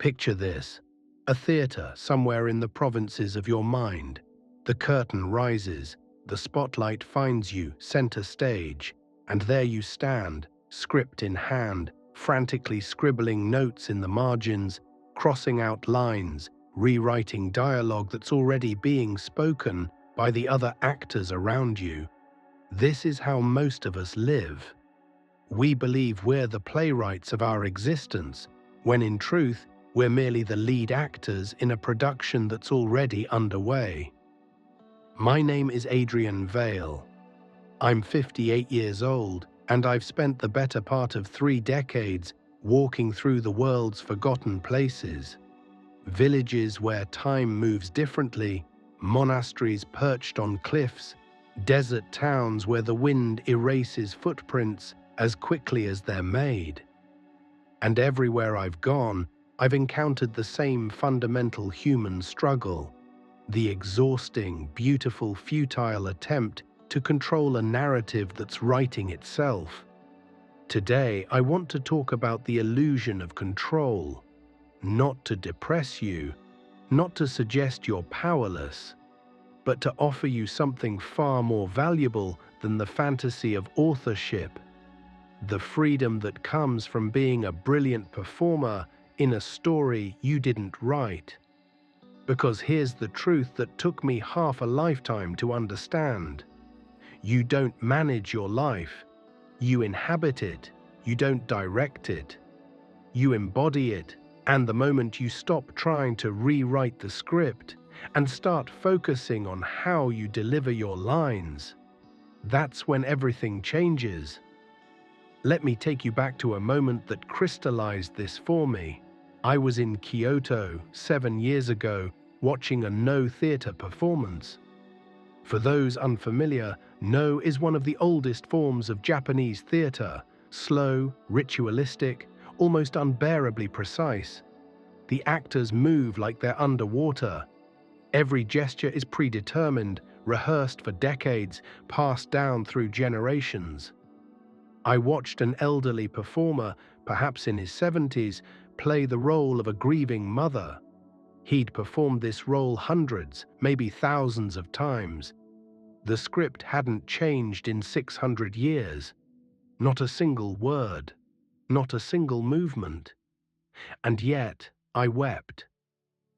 Picture this: a theater somewhere in the provinces of your mind. The curtain rises, the spotlight finds you center stage, and there you stand, script in hand, frantically scribbling notes in the margins, crossing out lines, rewriting dialogue that's already being spoken by the other actors around you. This is how most of us live. We believe we're the playwrights of our existence, when in truth, we're merely the lead actors in a production that's already underway. My name is Adrian Vale. I'm 58 years old, and I've spent the better part of 3 decades walking through the world's forgotten places. Villages where time moves differently, monasteries perched on cliffs, desert towns where the wind erases footprints as quickly as they're made. And everywhere I've gone, I've encountered the same fundamental human struggle, the exhausting, beautiful, futile attempt to control a narrative that's writing itself. Today, I want to talk about the illusion of control, not to depress you, not to suggest you're powerless, but to offer you something far more valuable than the fantasy of authorship, the freedom that comes from being a brilliant performer in a story you didn't write. Because here's the truth that took me half a lifetime to understand. You don't manage your life. You inhabit it. You don't direct it. You embody it. And the moment you stop trying to rewrite the script and start focusing on how you deliver your lines, that's when everything changes. Let me take you back to a moment that crystallized this for me. I was in Kyoto 7 years ago watching a No theater performance. For those unfamiliar, No is one of the oldest forms of Japanese theater, slow, ritualistic, almost unbearably precise. The actors move like they're underwater. Every gesture is predetermined, rehearsed for decades, passed down through generations. I watched an elderly performer, perhaps in his 70s, play the role of a grieving mother. He'd performed this role hundreds, maybe thousands of times. The script hadn't changed in 600 years. Not a single word, not a single movement. And yet, I wept.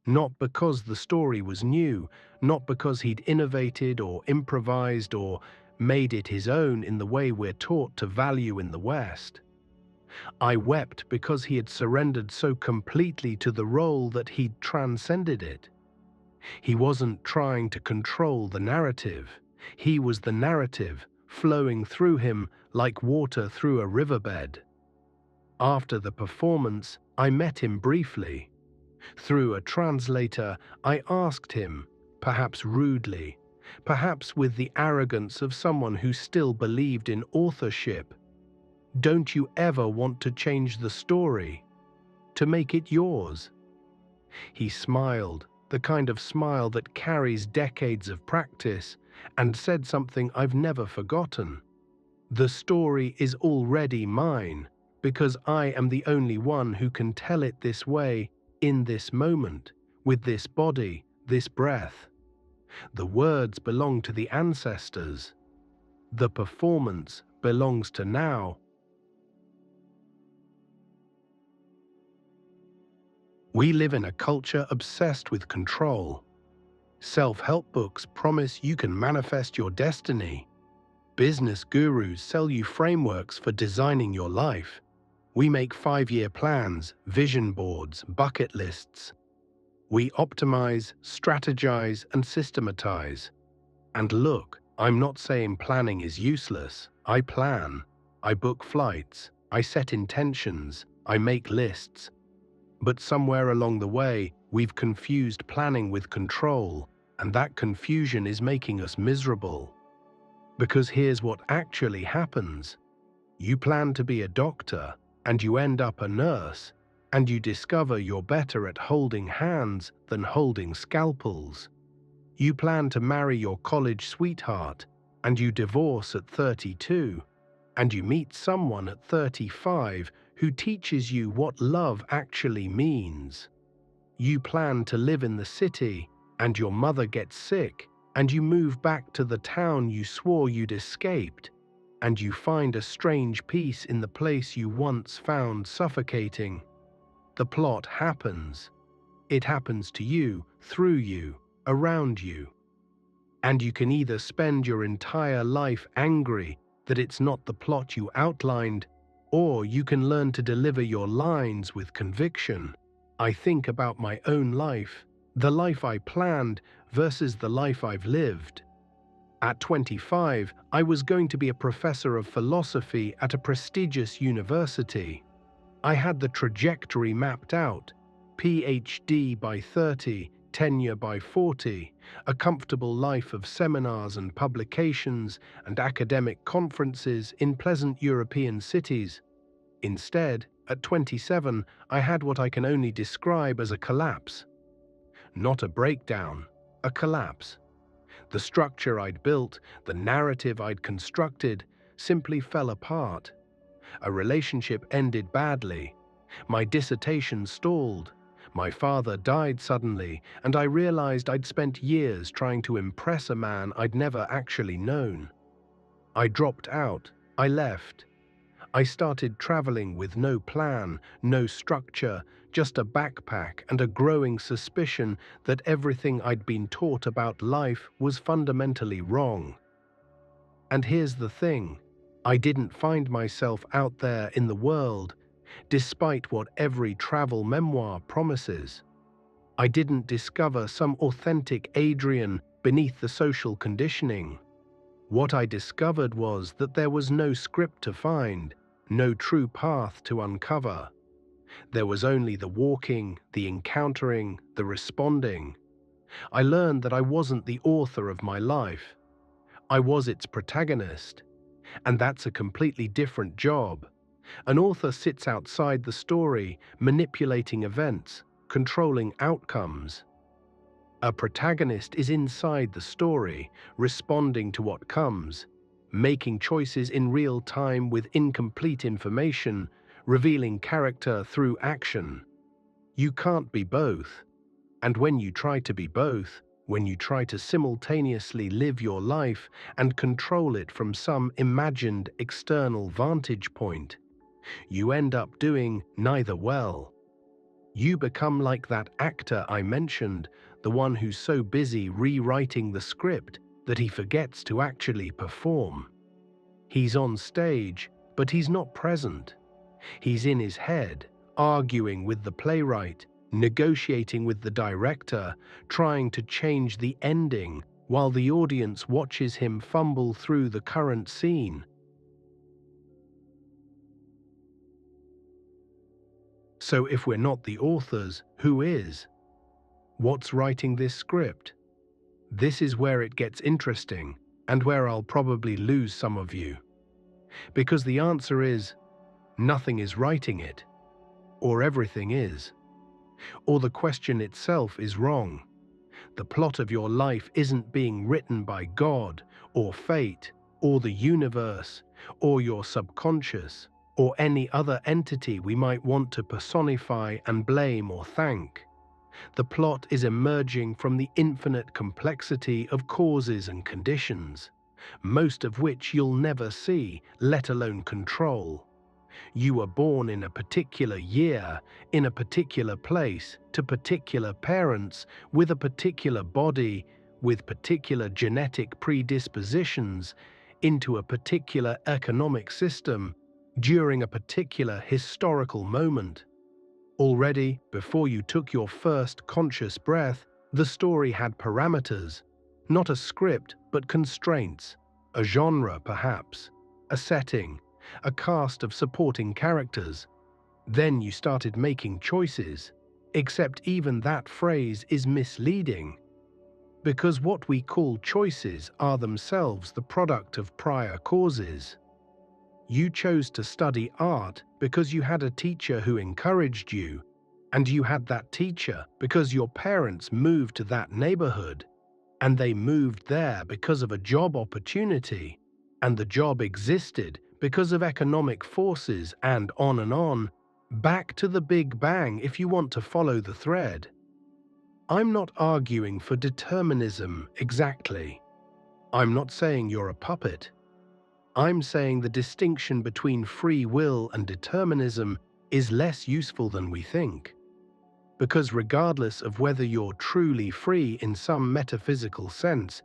Not because the story was new, not because he'd innovated or improvised or made it his own in the way we're taught to value in the West. I wept because he had surrendered so completely to the role that he'd transcended it. He wasn't trying to control the narrative. He was the narrative, flowing through him like water through a riverbed. After the performance, I met him briefly. Through a translator, I asked him, perhaps rudely, perhaps with the arrogance of someone who still believed in authorship, "Don't you ever want to change the story, to make it yours?" He smiled, the kind of smile that carries decades of practice, and said something I've never forgotten. "The story is already mine, because I am the only one who can tell it this way, in this moment, with this body, this breath. The words belong to the ancestors. The performance belongs to now." We live in a culture obsessed with control. Self-help books promise you can manifest your destiny. Business gurus sell you frameworks for designing your life. We make 5-year plans, vision boards, bucket lists. We optimize, strategize, and systematize. And look, I'm not saying planning is useless. I plan. I book flights. I set intentions. I make lists. But somewhere along the way, we've confused planning with control, and that confusion is making us miserable. Because here's what actually happens. You plan to be a doctor, and you end up a nurse, and you discover you're better at holding hands than holding scalpels. You plan to marry your college sweetheart, and you divorce at 32, and you meet someone at 35 who teaches you what love actually means. You plan to live in the city, and your mother gets sick, and you move back to the town you swore you'd escaped, and you find a strange peace in the place you once found suffocating. The plot happens. It happens to you, through you, around you. And you can either spend your entire life angry that it's not the plot you outlined, or you can learn to deliver your lines with conviction. I think about my own life, the life I planned versus the life I've lived. At 25, I was going to be a professor of philosophy at a prestigious university. I had the trajectory mapped out: PhD by 30, tenure by 40, a comfortable life of seminars and publications and academic conferences in pleasant European cities. Instead, at 27, I had what I can only describe as a collapse. Not a breakdown, a collapse. The structure I'd built, the narrative I'd constructed, simply fell apart. A relationship ended badly. My dissertation stalled. My father died suddenly, and I realized I'd spent years trying to impress a man I'd never actually known. I dropped out. I left. I started traveling with no plan, no structure, just a backpack and a growing suspicion that everything I'd been taught about life was fundamentally wrong. And here's the thing: I didn't find myself out there in the world, despite what every travel memoir promises. I didn't discover some authentic Adrian beneath the social conditioning. What I discovered was that there was no script to find, no true path to uncover. There was only the walking, the encountering, the responding. I learned that I wasn't the author of my life. I was its protagonist. And that's a completely different job. An author sits outside the story, manipulating events, controlling outcomes. A protagonist is inside the story, responding to what comes, making choices in real time with incomplete information, revealing character through action. You can't be both. And when you try to be both, when you try to simultaneously live your life and control it from some imagined external vantage point, you end up doing neither well. You become like that actor I mentioned, the one who's so busy rewriting the script that he forgets to actually perform. He's on stage, but he's not present. He's in his head, arguing with the playwright, negotiating with the director, trying to change the ending while the audience watches him fumble through the current scene. So if we're not the authors, who is? What's writing this script? This is where it gets interesting, and where I'll probably lose some of you. Because the answer is, nothing is writing it, or everything is. Or the question itself is wrong. The plot of your life isn't being written by God, or fate, or the universe, or your subconscious, or any other entity we might want to personify and blame or thank. The plot is emerging from the infinite complexity of causes and conditions, most of which you'll never see, let alone control. You were born in a particular year, in a particular place, to particular parents, with a particular body, with particular genetic predispositions, into a particular economic system, during a particular historical moment. Already, before you took your first conscious breath, the story had parameters, not a script, but constraints, a genre perhaps, a setting, a cast of supporting characters. Then you started making choices, except even that phrase is misleading, because what we call choices are themselves the product of prior causes. You chose to study art because you had a teacher who encouraged you, and you had that teacher because your parents moved to that neighborhood, and they moved there because of a job opportunity, and the job existed because of economic forces, and on, back to the Big Bang if you want to follow the thread. I'm not arguing for determinism exactly. I'm not saying you're a puppet. I'm saying the distinction between free will and determinism is less useful than we think. Because regardless of whether you're truly free in some metaphysical sense,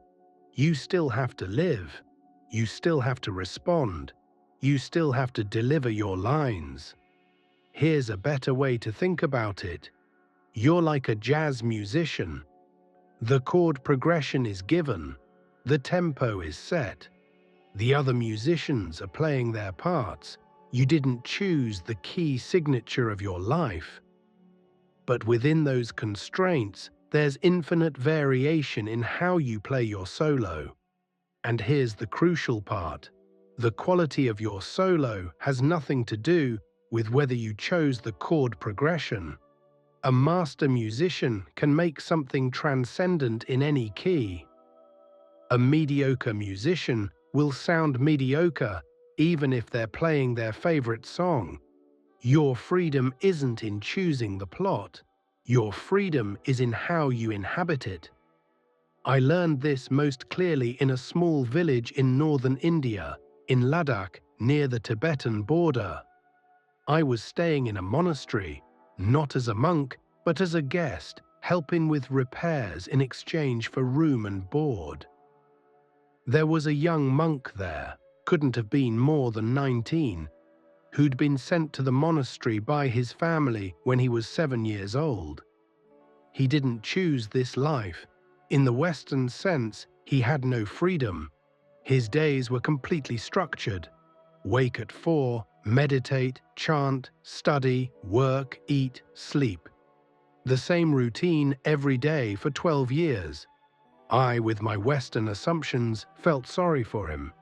you still have to live. You still have to respond. You still have to deliver your lines. Here's a better way to think about it. You're like a jazz musician. The chord progression is given. The tempo is set. The other musicians are playing their parts. You didn't choose the key signature of your life. But within those constraints, there's infinite variation in how you play your solo. And here's the crucial part. The quality of your solo has nothing to do with whether you chose the chord progression. A master musician can make something transcendent in any key. A mediocre musician will sound mediocre even if they're playing their favorite song. Your freedom isn't in choosing the plot. Your freedom is in how you inhabit it. I learned this most clearly in a small village in northern India, in Ladakh, near the Tibetan border. I was staying in a monastery, not as a monk, but as a guest, helping with repairs in exchange for room and board. There was a young monk there, couldn't have been more than 19, who'd been sent to the monastery by his family when he was 7 years old. He didn't choose this life. In the Western sense, he had no freedom. His days were completely structured. Wake at 4, meditate, chant, study, work, eat, sleep. The same routine every day for 12 years. I, with my Western assumptions, felt sorry for him.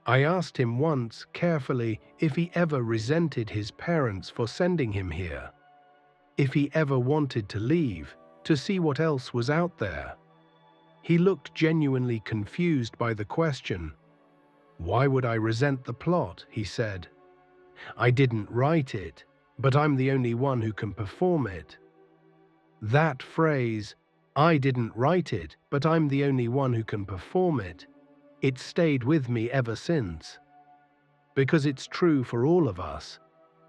I asked him once, carefully, if he ever resented his parents for sending him here. If he ever wanted to leave, to see what else was out there. He looked genuinely confused by the question. "Why would I resent the plot?" he said. "I didn't write it, but I'm the only one who can perform it." That phrase, "I didn't write it, but I'm the only one who can perform it," it stayed with me ever since. Because it's true for all of us,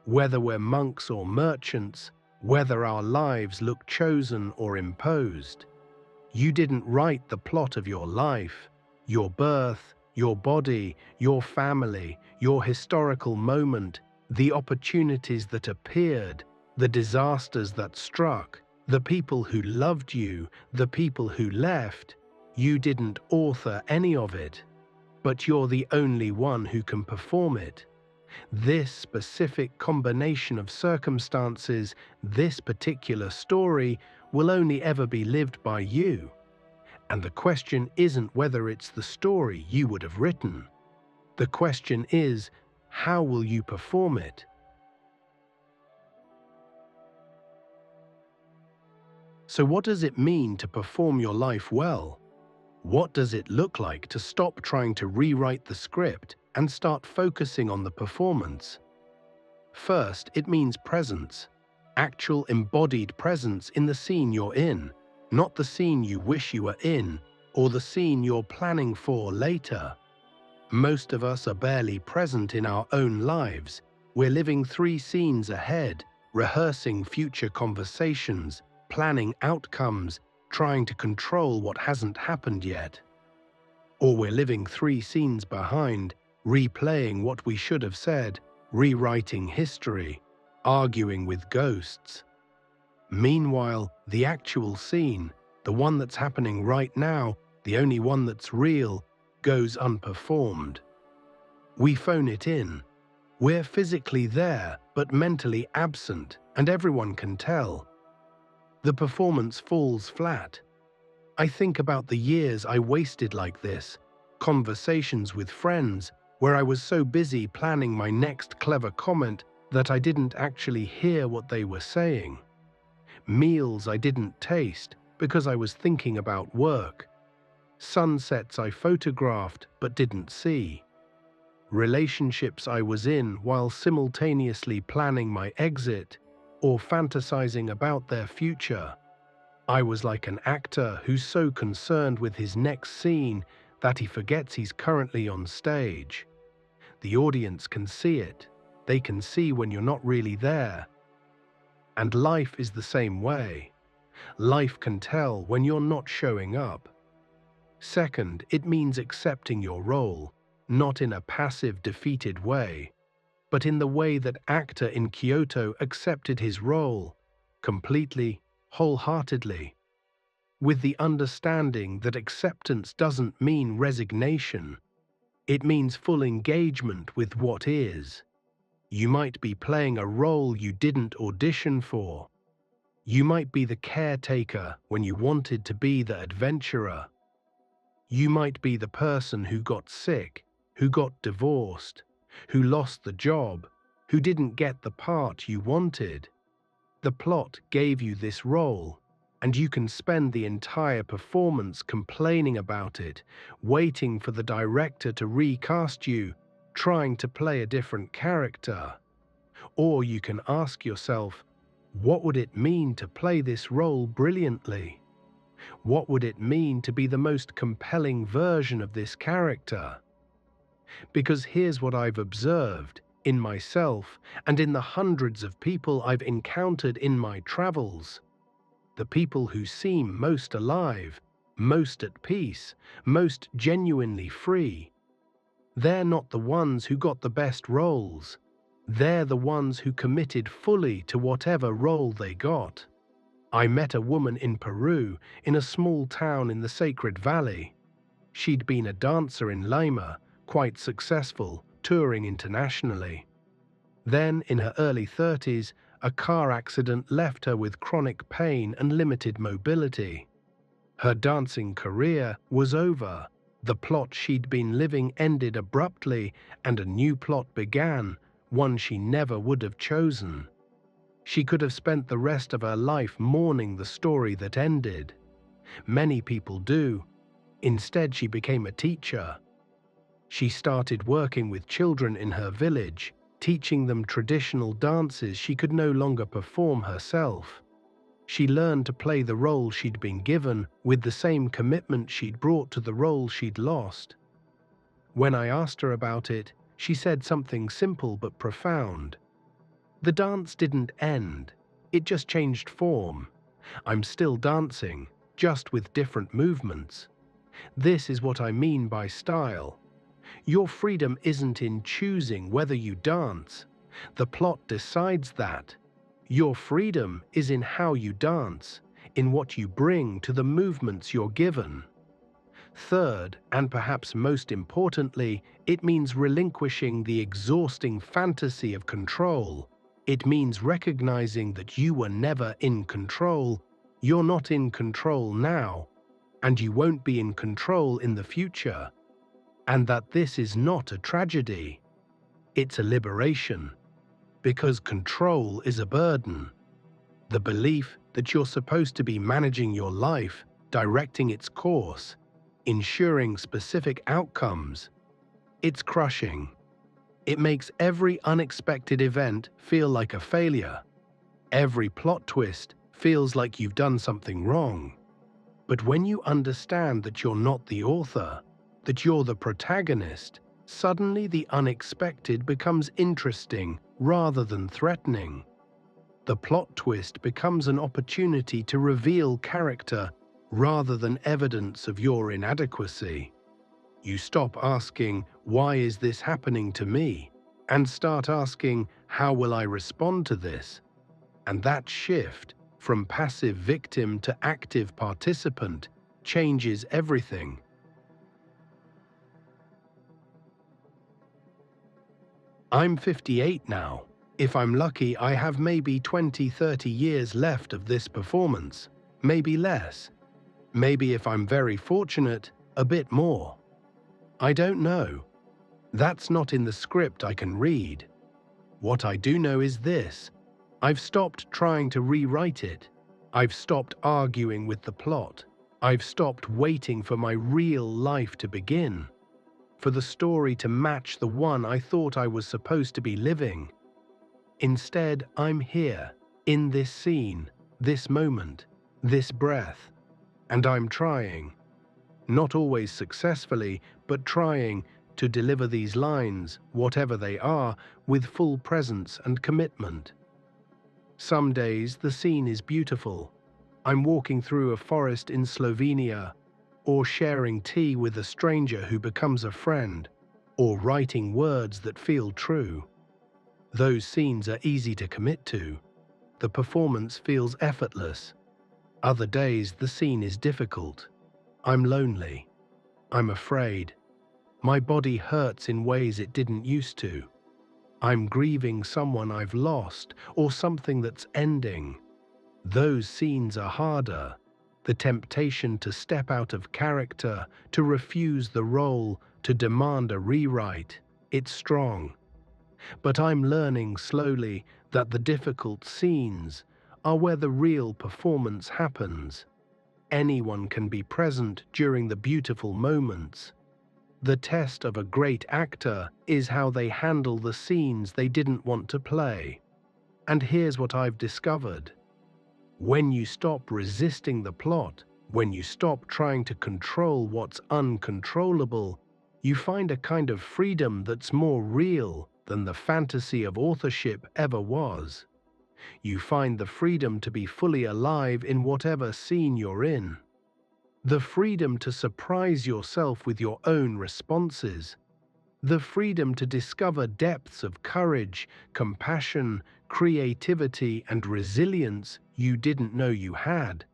whether we're monks or merchants, whether our lives look chosen or imposed. You didn't write the plot of your life, your birth, your body, your family, your historical moment, the opportunities that appeared, the disasters that struck, the people who loved you, the people who left. You didn't author any of it, but you're the only one who can perform it. This specific combination of circumstances, this particular story, will only ever be lived by you. And the question isn't whether it's the story you would have written. The question is, how will you perform it? So what does it mean to perform your life well? What does it look like to stop trying to rewrite the script and start focusing on the performance? First, it means presence. Actual embodied presence in the scene you're in, not the scene you wish you were in, or the scene you're planning for later. Most of us are barely present in our own lives. We're living 3 scenes ahead, rehearsing future conversations, planning outcomes, trying to control what hasn't happened yet. Or we're living 3 scenes behind, replaying what we should have said, rewriting history, arguing with ghosts. Meanwhile, the actual scene, the one that's happening right now, the only one that's real, goes unperformed. We phone it in. We're physically there, but mentally absent, and everyone can tell. The performance falls flat. I think about the years I wasted like this, conversations with friends where I was so busy planning my next clever comment that I didn't actually hear what they were saying. Meals I didn't taste because I was thinking about work. Sunsets I photographed but didn't see. Relationships I was in while simultaneously planning my exit or fantasizing about their future. I was like an actor who's so concerned with his next scene that he forgets he's currently on stage. The audience can see it. They can see when you're not really there. And life is the same way. Life can tell when you're not showing up. Second, it means accepting your role, not in a passive, defeated way, but in the way that actor in Kyoto accepted his role, completely, wholeheartedly, with the understanding that acceptance doesn't mean resignation. It means full engagement with what is. You might be playing a role you didn't audition for. You might be the caretaker when you wanted to be the adventurer. You might be the person who got sick, who got divorced, who lost the job, who didn't get the part you wanted. The plot gave you this role, and you can spend the entire performance complaining about it, waiting for the director to recast you, trying to play a different character. Or you can ask yourself, what would it mean to play this role brilliantly? What would it mean to be the most compelling version of this character? Because here's what I've observed in myself and in the hundreds of people I've encountered in my travels. The people who seem most alive, most at peace, most genuinely free, they're not the ones who got the best roles. They're the ones who committed fully to whatever role they got. I met a woman in Peru, in a small town in the Sacred Valley. She'd been a dancer in Lima, quite successful, touring internationally. Then, in her early 30s, a car accident left her with chronic pain and limited mobility. Her dancing career was over. The plot she'd been living ended abruptly, and a new plot began, one she never would have chosen. She could have spent the rest of her life mourning the story that ended. Many people do. Instead, she became a teacher. She started working with children in her village, teaching them traditional dances she could no longer perform herself. She learned to play the role she'd been given with the same commitment she'd brought to the role she'd lost. When I asked her about it, she said something simple but profound. The dance didn't end, it just changed form. I'm still dancing, just with different movements. This is what I mean by style. Your freedom isn't in choosing whether you dance. The plot decides that. Your freedom is in how you dance, in what you bring to the movements you're given. Third, and perhaps most importantly, it means relinquishing the exhausting fantasy of control. It means recognizing that you were never in control. You're not in control now, and you won't be in control in the future. And that this is not a tragedy. It's a liberation. Because control is a burden. The belief that you're supposed to be managing your life, directing its course, ensuring specific outcomes. It's crushing. It makes every unexpected event feel like a failure. Every plot twist feels like you've done something wrong. But when you understand that you're not the author, that you're the protagonist, suddenly the unexpected becomes interesting rather than threatening. The plot twist becomes an opportunity to reveal character rather than evidence of your inadequacy. You stop asking, "Why is this happening to me?" and start asking, "How will I respond to this?" And that shift from passive victim to active participant changes everything. I'm 58 now. If I'm lucky, I have maybe 20-30 years left of this performance, maybe less. Maybe if I'm very fortunate, a bit more. I don't know. That's not in the script I can read. What I do know is this: I've stopped trying to rewrite it. I've stopped arguing with the plot. I've stopped waiting for my real life to begin, for the story to match the one I thought I was supposed to be living. Instead, I'm here, in this scene, this moment, this breath. And I'm trying, not always successfully, but trying to deliver these lines, whatever they are, with full presence and commitment. Some days the scene is beautiful. I'm walking through a forest in Slovenia, or sharing tea with a stranger who becomes a friend, or writing words that feel true. Those scenes are easy to commit to. The performance feels effortless. Other days the scene is difficult. I'm lonely. I'm afraid. My body hurts in ways it didn't used to. I'm grieving someone I've lost or something that's ending. Those scenes are harder. The temptation to step out of character, to refuse the role, to demand a rewrite, it's strong. But I'm learning slowly that the difficult scenes are where the real performance happens. Anyone can be present during the beautiful moments. The test of a great actor is how they handle the scenes they didn't want to play. And here's what I've discovered. When you stop resisting the plot, when you stop trying to control what's uncontrollable, you find a kind of freedom that's more real than the fantasy of authorship ever was. You find the freedom to be fully alive in whatever scene you're in. The freedom to surprise yourself with your own responses. The freedom to discover depths of courage, compassion, creativity, and resilience you didn't know you had,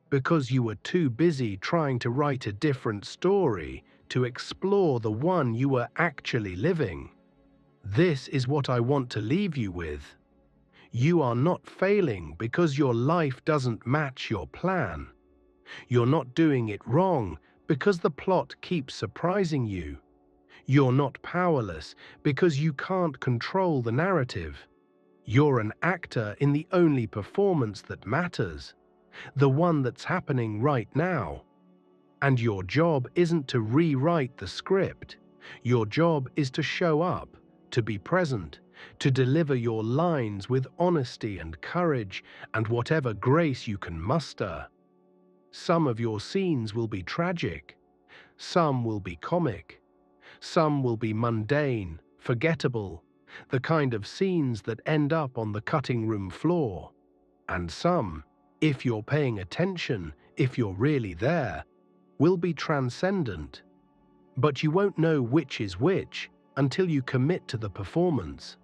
because you were too busy trying to write a different story to explore the one you were actually living. This is what I want to leave you with. You are not failing because your life doesn't match your plan. You're not doing it wrong because the plot keeps surprising you. You're not powerless because you can't control the narrative. You're an actor in the only performance that matters, the one that's happening right now. And your job isn't to rewrite the script. Your job is to show up, to be present, to deliver your lines with honesty and courage and whatever grace you can muster. Some of your scenes will be tragic. Some will be comic. Some will be mundane, forgettable, the kind of scenes that end up on the cutting room floor. And some, if you're paying attention, if you're really there, will be transcendent. But you won't know which is which until you commit to the performance.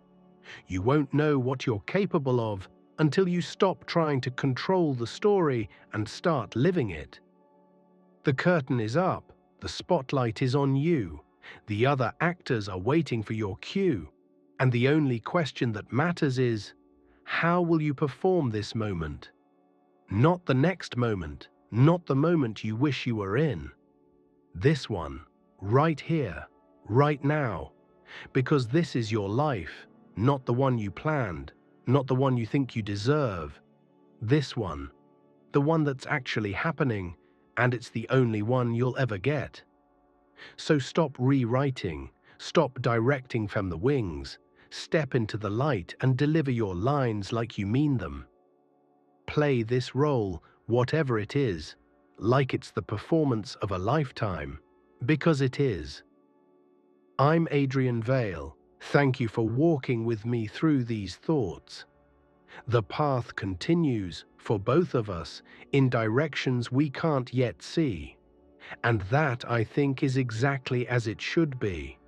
You won't know what you're capable of until you stop trying to control the story and start living it. The curtain is up, the spotlight is on you, the other actors are waiting for your cue, and the only question that matters is, how will you perform this moment? Not the next moment, not the moment you wish you were in. This one, right here, right now, because this is your life, not the one you planned, not the one you think you deserve. This one, the one that's actually happening, and it's the only one you'll ever get. So stop rewriting, stop directing from the wings, step into the light and deliver your lines like you mean them. Play this role, whatever it is, like it's the performance of a lifetime, because it is. I'm Adrian Vale. Thank you for walking with me through these thoughts. The path continues, for both of us, in directions we can't yet see. And that, I think, is exactly as it should be.